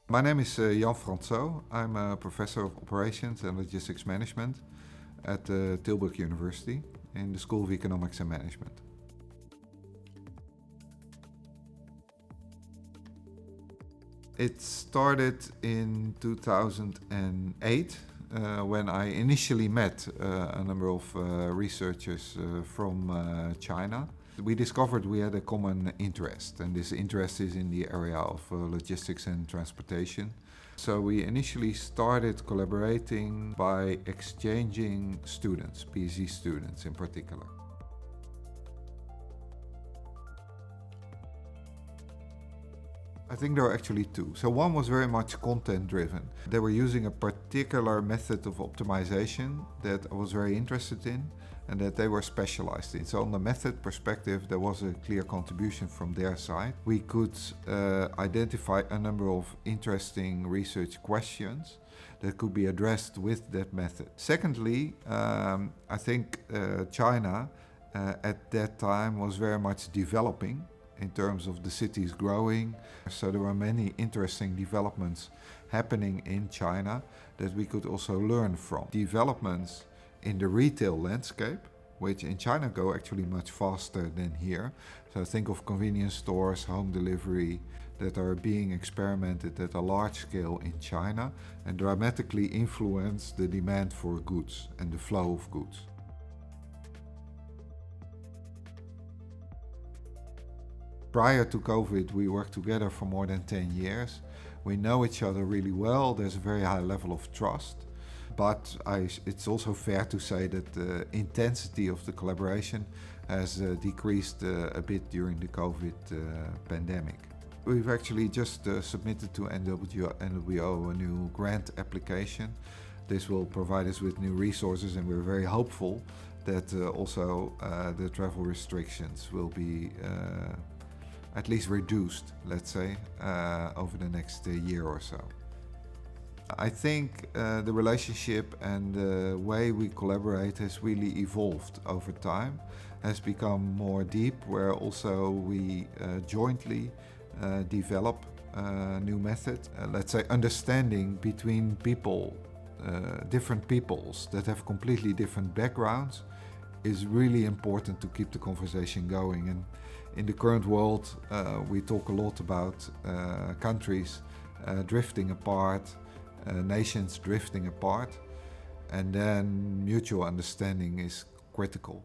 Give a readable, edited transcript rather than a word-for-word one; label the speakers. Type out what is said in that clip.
Speaker 1: My name is Jan Fransoo. I'm a professor of operations and logistics management at Tilburg University in the School of Economics and Management. It started in 2008 when I initially met a number of researchers from China. We discovered we had a common interest, and this interest is in the area of logistics and transportation. So we initially started collaborating by exchanging students, PhD students in particular. I think there are actually two. So one was very much content driven. They were using a particular method of optimization that I was very interested in and that they were specialized in. So on the method perspective, there was a clear contribution from their side. We could identify a number of interesting research questions that could be addressed with that method. Secondly, I think China at that time was very much developing in terms of the cities growing. So there were many interesting developments happening in China that we could also learn from. Developments in the retail landscape, which in China go actually much faster than here. So think of convenience stores, home delivery, that are being experimented at a large scale in China and dramatically influence the demand for goods and the flow of goods. Prior to COVID, we worked together for more than 10 years. We know each other really well. There's a very high level of trust. But it's also fair to say that the intensity of the collaboration has decreased a bit during the COVID pandemic. We've actually just submitted to NWO a new grant application. This will provide us with new resources, and we're very hopeful that also the travel restrictions will be at least reduced, let's say, over the next year or so. I think the relationship and the way we collaborate has really evolved over time, has become more deep, where also we jointly develop new methods. Let's say understanding between people, different peoples that have completely different backgrounds is really important to keep the conversation going. And in the current world, we talk a lot about countries drifting apart, nations drifting apart, and then mutual understanding is critical.